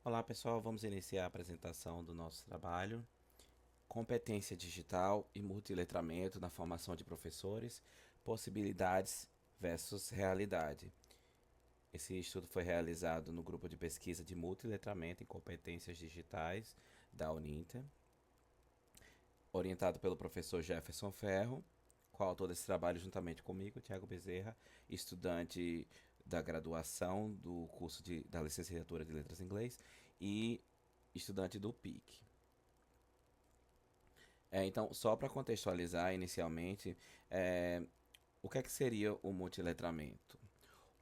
Olá pessoal, vamos iniciar a apresentação do nosso trabalho. Competência digital e multiletramento na formação de professores, possibilidades versus realidade. Esse estudo foi realizado no grupo de pesquisa de multiletramento em competências digitais da Uninter, orientado pelo professor Jefferson Ferro, coautor desse trabalho juntamente comigo, Tiago Bezerra, estudante da graduação do curso da licenciatura de Letras em Inglês e estudante do PIC. Então, só para contextualizar inicialmente, o que é que seria o multiletramento?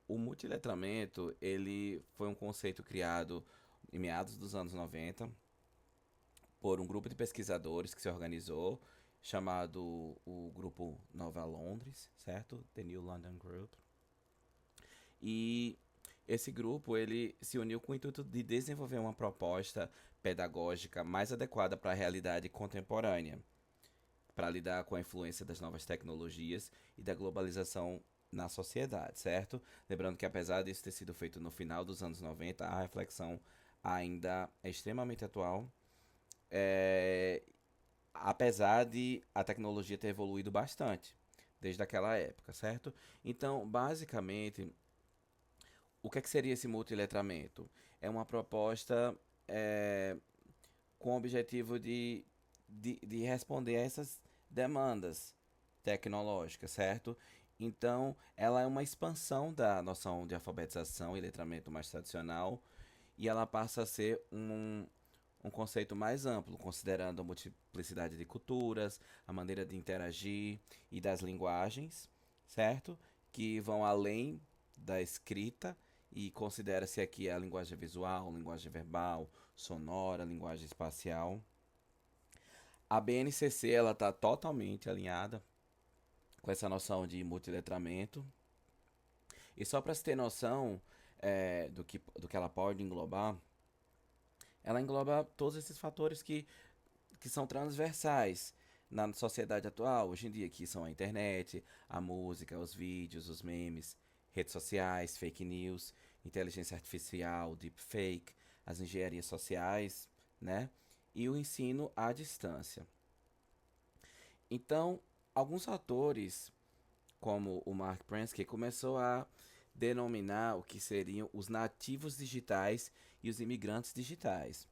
O multiletramento, ele foi um conceito criado em meados dos anos 90 por um grupo de pesquisadores que se organizou, chamado o Grupo Nova Londres, certo? The New London Group. E esse grupo ele se uniu com o intuito de desenvolver uma proposta pedagógica mais adequada para a realidade contemporânea, para lidar com a influência das novas tecnologias e da globalização na sociedade, certo? Lembrando que apesar disso ter sido feito no final dos anos 90, a reflexão ainda é extremamente atual, é, apesar de a tecnologia ter evoluído bastante desde aquela época, certo? Então, basicamente, o que é que seria esse multiletramento? É uma proposta é, com o objetivo de responder a essas demandas tecnológicas, certo? Então, ela é uma expansão da noção de alfabetização e letramento mais tradicional e ela passa a ser um conceito mais amplo, considerando a multiplicidade de culturas, a maneira de interagir e das linguagens, certo? Que vão além da escrita e considera-se aqui a linguagem visual, linguagem verbal, sonora, linguagem espacial. A BNCC ela está totalmente alinhada com essa noção de multiletramento. E só para se ter noção do que ela pode englobar, ela engloba todos esses fatores que são transversais na sociedade atual, hoje em dia, que são a internet, a música, os vídeos, os memes, redes sociais, fake news, inteligência artificial, deepfake, as engenharias sociais, né? E o ensino à distância. Então, alguns autores, como o Mark Prensky, começou a denominar o que seriam os nativos digitais e os imigrantes digitais.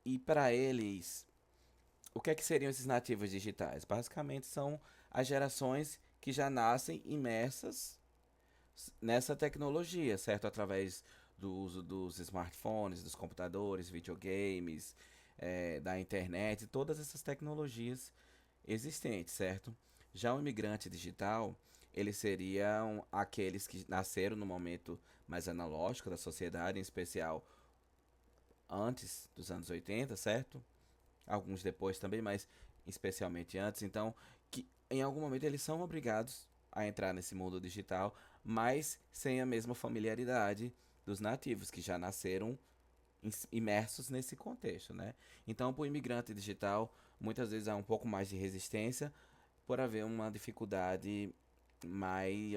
E para eles, o que é que seriam esses nativos digitais? Basicamente são as gerações que já nascem imersas nessa tecnologia, certo? Através do uso dos smartphones, dos computadores, videogames, da internet, todas essas tecnologias existentes, certo? Já o imigrante digital, eles seriam aqueles que nasceram no momento mais analógico da sociedade, em especial antes dos anos 80, certo? Alguns depois também, mas especialmente antes. Então, que em algum momento eles são obrigados a entrar nesse mundo digital, mas sem a mesma familiaridade dos nativos, que já nasceram imersos nesse contexto, né? Então, para o imigrante digital, muitas vezes há um pouco mais de resistência por haver uma dificuldade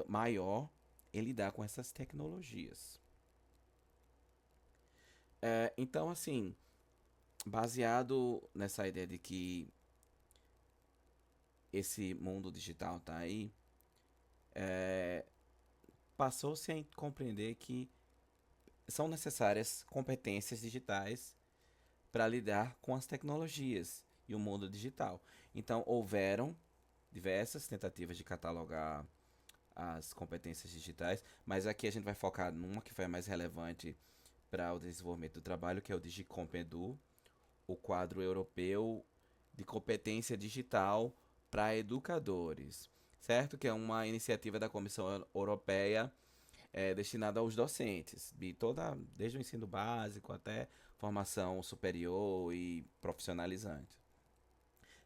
maior em lidar com essas tecnologias. Então, assim, baseado nessa ideia de que esse mundo digital tá aí, passou-se a compreender que são necessárias competências digitais para lidar com as tecnologias e o mundo digital. Então, houveram diversas tentativas de catalogar as competências digitais, mas aqui a gente vai focar numa que foi a mais relevante para o desenvolvimento do trabalho, que é o Digicomp Edu, o quadro europeu de competência digital para educadores, certo? Que é uma iniciativa da Comissão Europeia destinada aos docentes, desde o ensino básico até formação superior e profissionalizante,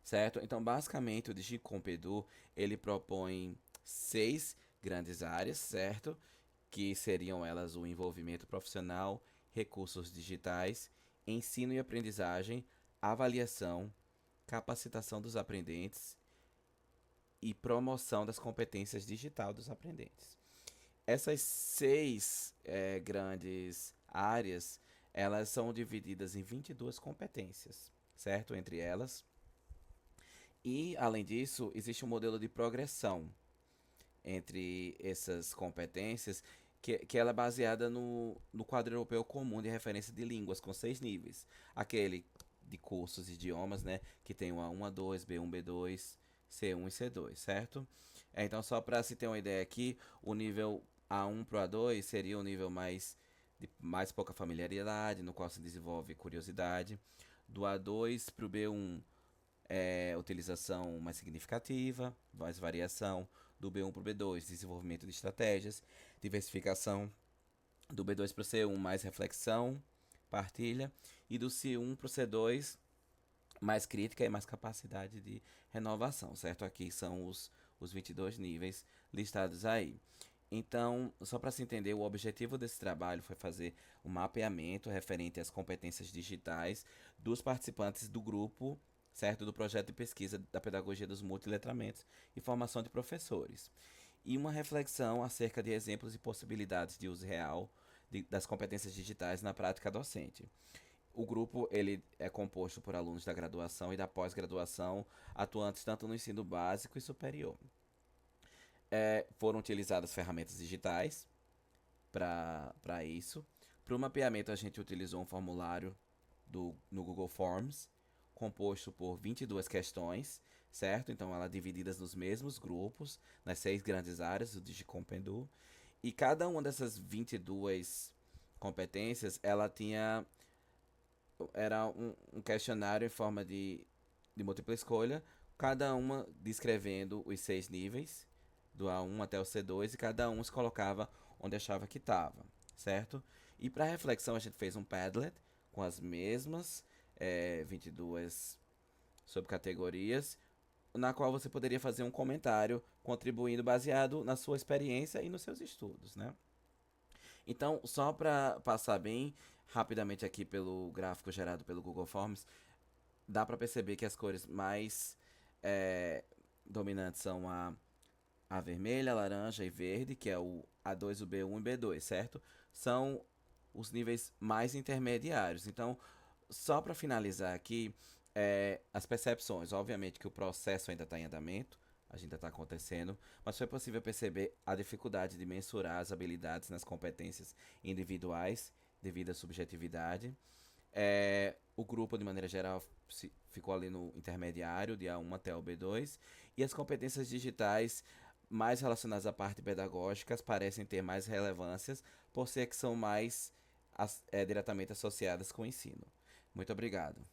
certo? Então, basicamente, o DigiCompedu ele propõe 6 grandes áreas, certo? Que seriam elas o envolvimento profissional, recursos digitais, ensino e aprendizagem, avaliação, capacitação dos aprendentes e promoção das competências digitais dos aprendentes. Essas 6 grandes áreas, elas são divididas em 22 competências, certo? Entre elas. E, além disso, existe um modelo de progressão entre essas competências, que ela é baseada no quadro europeu comum de referência de línguas, com 6 níveis. Aquele de cursos e idiomas, né, que tem o A1, A2, B1, B2, C1 e C2, certo? Então, só para se ter uma ideia aqui, o nível A1 para o A2 seria o nível de mais pouca familiaridade, no qual se desenvolve curiosidade. Do A2 para o B1, utilização mais significativa, mais variação. Do B1 para o B2, desenvolvimento de estratégias, diversificação. Do B2 para o C1, mais reflexão, partilha. E do C1 para o C2, mais crítica e mais capacidade de renovação, certo? Aqui são os 22 níveis listados aí. Então, só para se entender, o objetivo desse trabalho foi fazer um mapeamento referente às competências digitais dos participantes do grupo, certo? Do projeto de pesquisa da pedagogia dos multiletramentos e formação de professores. E uma reflexão acerca de exemplos e possibilidades de uso real das competências digitais na prática docente. O grupo ele é composto por alunos da graduação e da pós-graduação, atuantes tanto no ensino básico e superior. Foram utilizadas ferramentas digitais para isso. Para o mapeamento, a gente utilizou um formulário no Google Forms, composto por 22 questões, certo? Então, elas divididas nos mesmos grupos, nas 6 grandes áreas do Digicompendu. E cada uma dessas 22 competências, ela era um questionário em forma de múltipla escolha, cada uma descrevendo os 6 níveis, do A1 até o C2, e cada um se colocava onde achava que estava, certo? E para reflexão a gente fez um Padlet com as mesmas 22 subcategorias, na qual você poderia fazer um comentário contribuindo baseado na sua experiência e nos seus estudos, né? Então, só para passar bem rapidamente aqui pelo gráfico gerado pelo Google Forms, dá para perceber que as cores mais dominantes são a vermelha, laranja e verde, que é o A2, o B1 e B2, certo? São os níveis mais intermediários. Então, só para finalizar aqui, as percepções. Obviamente que o processo ainda está em andamento, a gente está acontecendo, mas foi possível perceber a dificuldade de mensurar as habilidades nas competências individuais devido à subjetividade. O grupo, de maneira geral, ficou ali no intermediário, de A1 até o B2, e as competências digitais mais relacionadas à parte pedagógica parecem ter mais relevâncias, por ser que são mais diretamente associadas com o ensino. Muito obrigado.